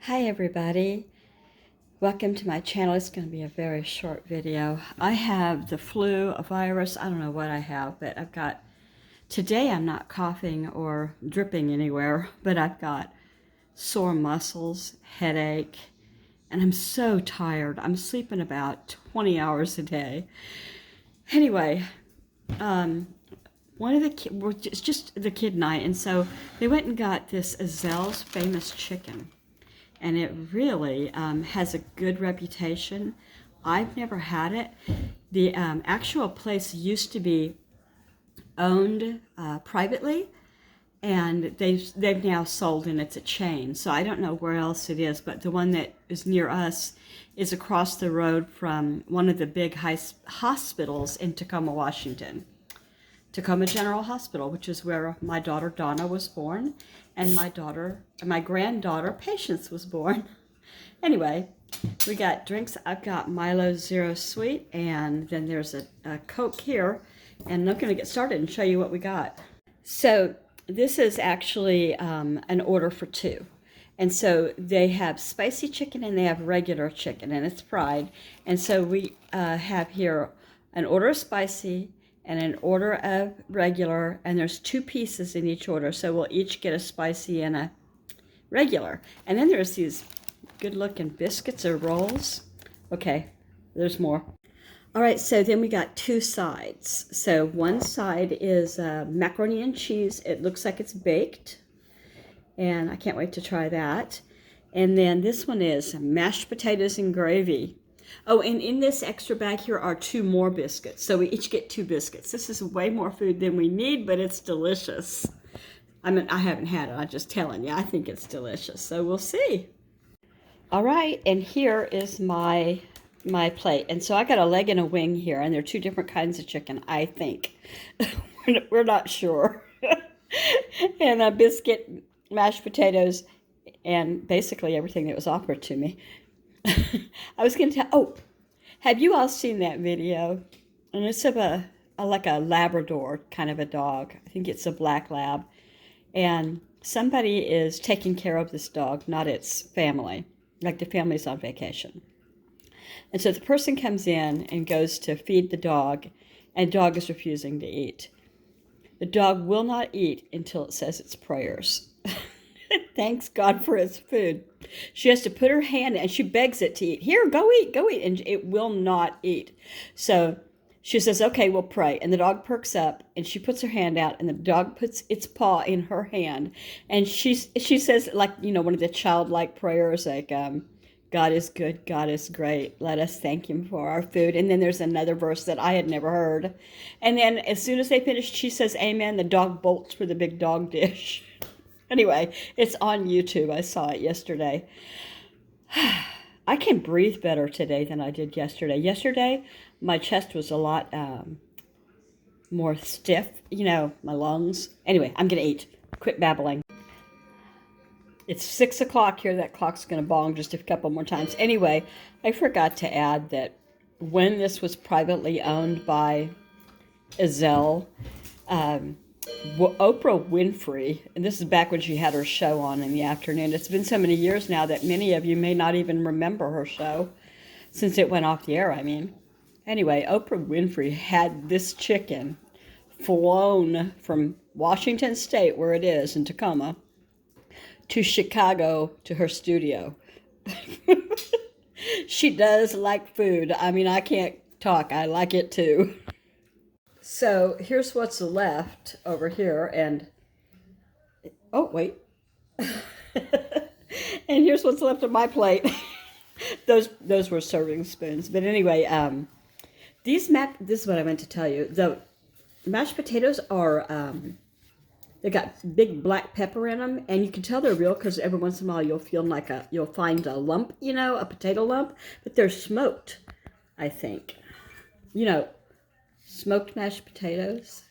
Hi everybody, welcome to my channel. It's going to be a very short video. I have the flu, a virus, I don't know what I have, but today I'm not coughing or dripping anywhere, but I've got sore muscles, headache, and I'm so tired. I'm sleeping about 20 hours a day. Anyway, one of the kids, it's just the kid and I, and so they went and got this Azel's famous chicken. And it really has a good reputation. I've never had it. The actual place used to be owned privately, and they've now sold, and it's a chain. So I don't know where else it is, but the one that is near us is across the road from one of the big hospitals in Tacoma, Washington. Tacoma General Hospital, which is where my daughter Donna was born, and my granddaughter Patience was born. Anyway, we got drinks. I've got Milo Zero Sweet, and then there's a Coke here, and I'm going to get started and show you what we got. So this is actually an order for two. And so they have spicy chicken and they have regular chicken, and it's fried. And so we have here an order of spicy and an order of regular, and there's two pieces in each order, so we'll each get a spicy and a regular. And then there's these good looking biscuits or rolls. Okay, there's more. All right, so then we got two sides. So one side is macaroni and cheese. It looks like it's baked, and I can't wait to try that. And then this one is mashed potatoes and gravy. Oh, and in this extra bag here are two more biscuits. So we each get two biscuits. This is way more food than we need, but it's delicious. I mean, I haven't had it. I'm just telling you. I think it's delicious. So we'll see. All right, and here is my plate. And so I got a leg and a wing here, and they're two different kinds of chicken, I think. We're not sure. And a biscuit, mashed potatoes, and basically everything that was offered to me. I was going to tell, have you all seen that video? And it's of like a Labrador kind of a dog. I think it's a black lab. And somebody is taking care of this dog, not its family. Like the family's on vacation. And so the person comes in and goes to feed the dog, and the dog is refusing to eat. The dog will not eat until it says its prayers. Thanks God for its food. She has to put her hand, and she begs it to eat. Here, go eat, and it will not eat. So she says, okay, we'll pray. And the dog perks up, and she puts her hand out, and the dog puts its paw in her hand. And she says, like, one of the childlike prayers, like, God is good, God is great. Let us thank him for our food. And then there's another verse that I had never heard. And then as soon as they finished, she says, amen. The dog bolts for the big dog dish. Anyway, it's on YouTube. I saw it yesterday. I can breathe better today than I did yesterday. Yesterday, my chest was a lot more stiff, my lungs. Anyway, I'm going to eat. Quit babbling. It's 6 o'clock here. That clock's going to bong just a couple more times. Anyway, I forgot to add that when this was privately owned by Azel, Oprah Winfrey, and this is back when she had her show on in the afternoon. It's been so many years now that many of you may not even remember her show, since it went off the air, I mean. Anyway, Oprah Winfrey had this chicken flown from Washington State, where it is, in Tacoma, to Chicago to her studio. She does like food. I mean, I can't talk. I like it too. So here's what's left over here, and oh wait, and here's what's left of my plate. those were serving spoons, but anyway, this is what I meant to tell you. The mashed potatoes are they got big black pepper in them, and you can tell they're real because every once in a while you'll find a lump, a potato lump, but they're smoked, I think, smoked mashed potatoes.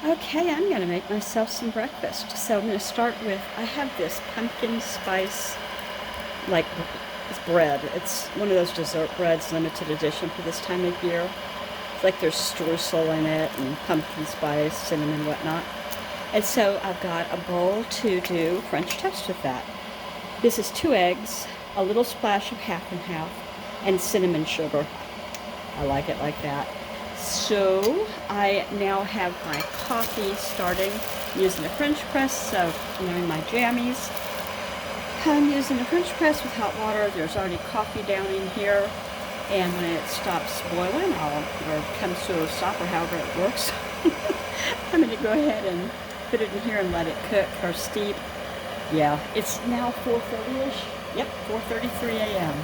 Okay, I'm going to make myself some breakfast. So I'm going to start with, I have this pumpkin spice, like, it's bread. It's one of those dessert breads, limited edition for this time of year. It's like there's streusel in it and pumpkin spice, cinnamon, whatnot. And so I've got a bowl to do French toast with that. This is 2 eggs, a little splash of half and half, and cinnamon sugar. I like it like that. So I now have my coffee starting. I'm using a French press, so in my jammies. I'm using a French press with hot water. There's already coffee down in here. And when it stops boiling, or comes to a stop, or however it works, I'm going to go ahead and put it in here and let it cook or steep. Yeah, it's now 4:30-ish. Yep, 4:33 a.m.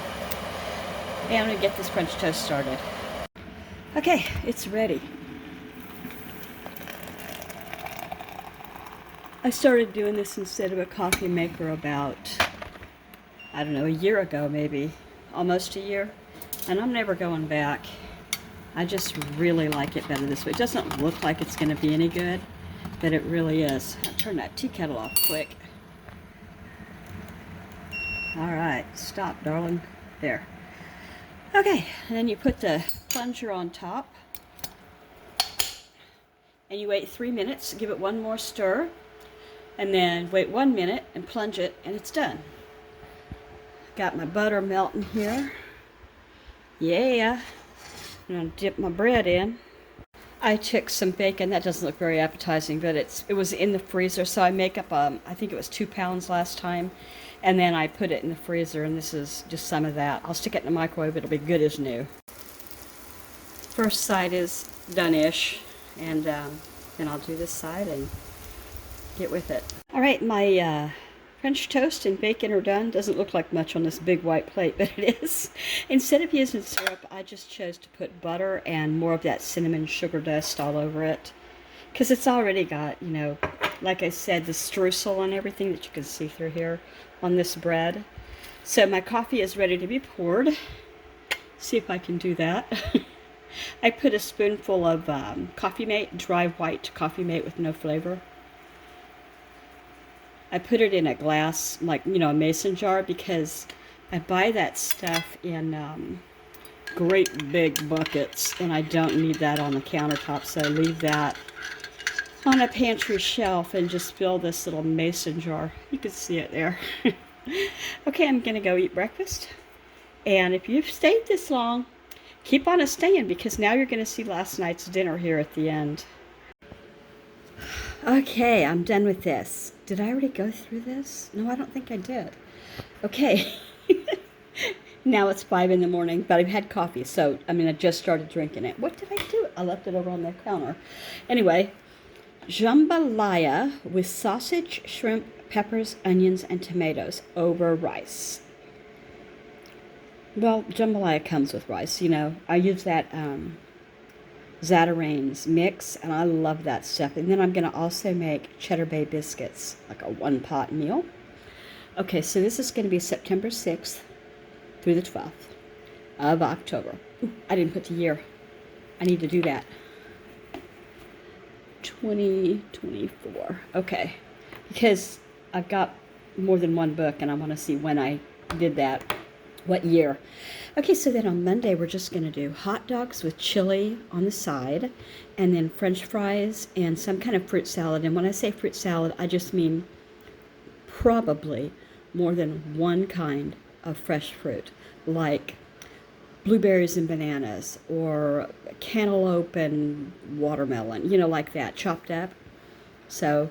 And I'm going to get this French toast started. Okay, it's ready. I started doing this instead of a coffee maker about, I don't know, a year ago maybe. Almost a year. And I'm never going back. I just really like it better this way. It doesn't look like it's going to be any good, but it really is. I'll turn that tea kettle off quick. Alright, stop, darling. There. Okay, and then you put the plunger on top. And you wait 3 minutes, give it one more stir. And then wait 1 minute and plunge it, and it's done. Got my butter melting here. Yeah. I'm going to dip my bread in. I took some bacon. That doesn't look very appetizing, but it was in the freezer, so I make up, I think it was 2 pounds last time, and then I put it in the freezer, and this is just some of that. I'll stick it in the microwave. It'll be good as new. First side is done-ish, and then I'll do this side and get with it. All right, my French toast and bacon are done. Doesn't look like much on this big white plate, but it is. Instead of using syrup, I just chose to put butter and more of that cinnamon sugar dust all over it. Because it's already got, like I said, the streusel and everything that you can see through here on this bread. So my coffee is ready to be poured. See if I can do that. I put a spoonful of Coffee Mate, dry white Coffee Mate with no flavor. I put it in a glass, like, a mason jar, because I buy that stuff in great big buckets, and I don't need that on the countertop, so I leave that on a pantry shelf and just fill this little mason jar. You can see it there. Okay, I'm going to go eat breakfast, and if you've stayed this long, keep on staying, because now you're going to see last night's dinner here at the end. Okay, I'm done with this. Did I already go through this? No, I don't think I did. Okay. Now it's 5 in the morning, but I've had coffee, so, I just started drinking it. What did I do? I left it over on the counter. Anyway, jambalaya with sausage, shrimp, peppers, onions, and tomatoes over rice. Well, jambalaya comes with rice, I use that Zatarain's mix, and I love that stuff. And then I'm going to also make Cheddar Bay biscuits, like a one-pot meal. Okay, so this is going to be September 6th through the 12th of October. Ooh, I didn't put the year. I need to do that. 2024. Okay, because I've got more than one book, and I want to see when I did that. What year? Okay, so then on Monday we're just going to do hot dogs with chili on the side, and then French fries and some kind of fruit salad. And when I say fruit salad, I just mean probably more than one kind of fresh fruit, like blueberries and bananas, or cantaloupe and watermelon, like that, chopped up. So,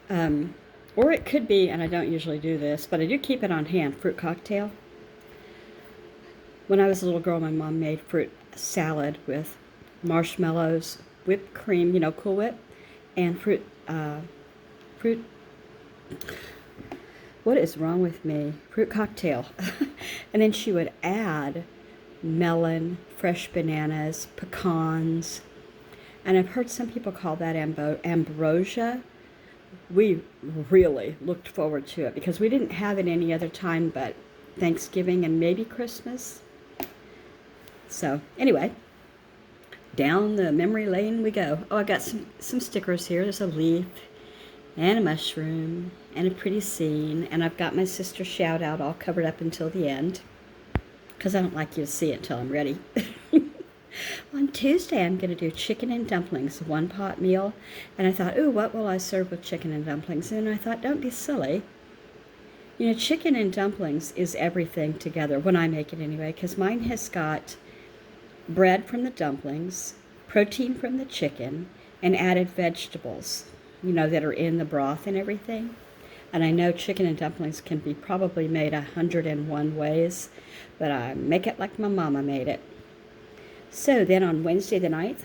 or it could be, and I don't usually do this, but I do keep it on hand, fruit cocktail. When I was a little girl, my mom made fruit salad with marshmallows, whipped cream, Cool Whip, and fruit, what is wrong with me? Fruit cocktail. And then she would add melon, fresh bananas, pecans, and I've heard some people call that ambrosia. We really looked forward to it because we didn't have it any other time but Thanksgiving and maybe Christmas. So anyway, down the memory lane we go. Oh, I got some stickers here. There's a leaf and a mushroom and a pretty scene, and I've got my sister Shoutout all covered up until the end because I don't like you to see it until I'm ready. On Tuesday, I'm going to do chicken and dumplings, one pot meal. And I thought, ooh, what will I serve with chicken and dumplings? And I thought, don't be silly. You know, chicken and dumplings is everything together, when I make it anyway, because mine has got bread from the dumplings, protein from the chicken, and added vegetables, you know, that are in the broth and everything. And I know chicken and dumplings can be probably made 101 ways, but I make it like my mama made it. So then on Wednesday the 9th,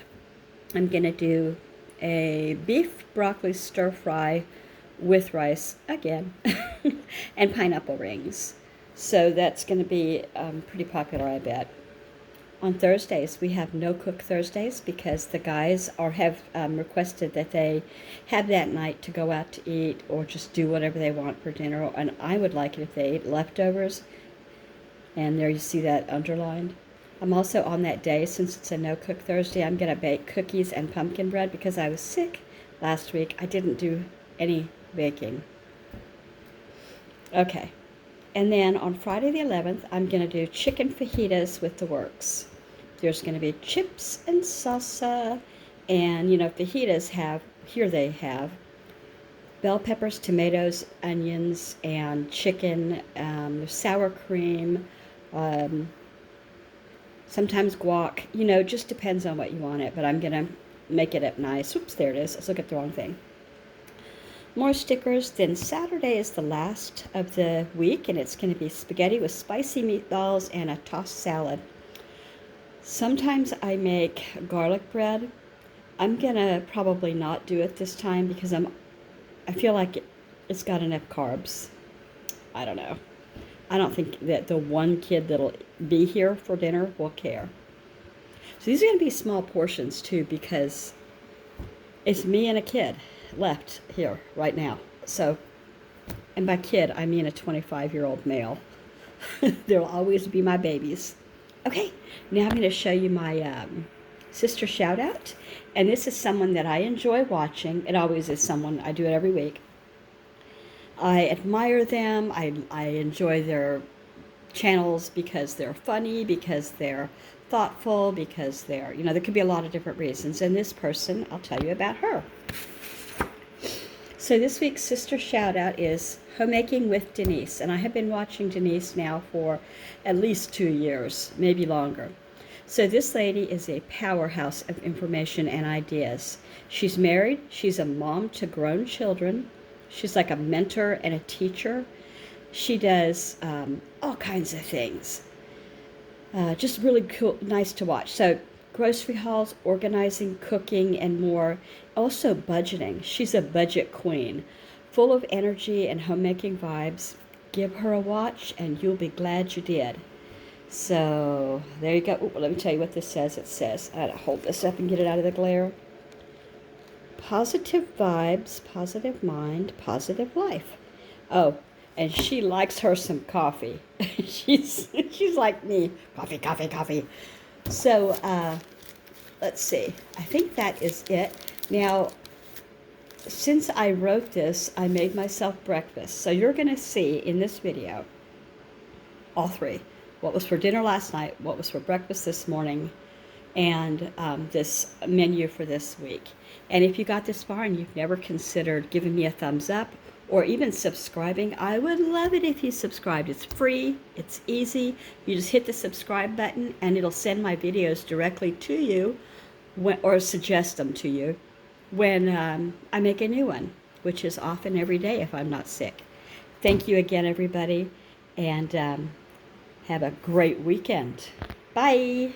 I'm going to do a beef broccoli stir fry with rice again and pineapple rings. So that's going to be pretty popular, I bet. On Thursdays, we have no cook Thursdays because the guys have requested that they have that night to go out to eat or just do whatever they want for dinner. And I would like it if they ate leftovers. And there you see that underlined. I'm also on that day, since it's a no cook Thursday, I'm going to bake cookies and pumpkin bread because I was sick last week. I didn't do any baking. Okay. And then on Friday the 11th, I'm going to do chicken fajitas with the works. There's going to be chips and salsa, and, you know, fajitas they have bell peppers, tomatoes, onions, and chicken, sour cream, sometimes guac, you know, just depends on what you want it, but I'm going to make it up nice. Oops, there it is. Let's look at the wrong thing. More stickers. Then Saturday is the last of the week, and it's going to be spaghetti with spicy meatballs and a tossed salad. Sometimes I make garlic bread. I'm going to probably not do it this time because I feel like it's got enough carbs. I don't know. I don't think that the one kid that'll be here for dinner will care. So these are going to be small portions too because it's me and a kid left here right now. So, and by kid, I mean a 25-year-old male. There'll always be my babies. Okay, now I'm going to show you my sister Shoutout. And this is someone that I enjoy watching. It always is someone. I do it every week. I admire them. I enjoy their channels because they're funny, because they're thoughtful, because they're, you know, there could be a lot of different reasons. And this person, I'll tell you about her. So this week's sister Shoutout is Homemaking with Denise. And I have been watching Denise now for at least 2 years, maybe longer. So this lady is a powerhouse of information and ideas. She's married. She's a mom to grown children. She's like a mentor and a teacher. She does all kinds of things. Just really cool, nice to watch. So grocery hauls, organizing, cooking, and more. Also budgeting. She's a budget queen, full of energy and homemaking vibes. Give her a watch and you'll be glad you did. So there you go. Ooh, let me tell you what this says. It says, I gotta hold this up and get it out of the glare. Positive vibes, positive mind, positive life. Oh, and she likes her some coffee. she's like me. Coffee, coffee, coffee. So let's see. I think that is it. Now, since I wrote this, I made myself breakfast. So you're going to see in this video all three. What was for dinner last night, what was for breakfast this morning, and this menu for this week. And if you got this far and you've never considered giving me a thumbs up or even subscribing, I would love it if you subscribed. It's free, it's easy. You just hit the subscribe button and it'll send my videos directly to you or suggest them to you when I make a new one, which is often every day if I'm not sick. Thank you again, everybody, and have a great weekend. Bye.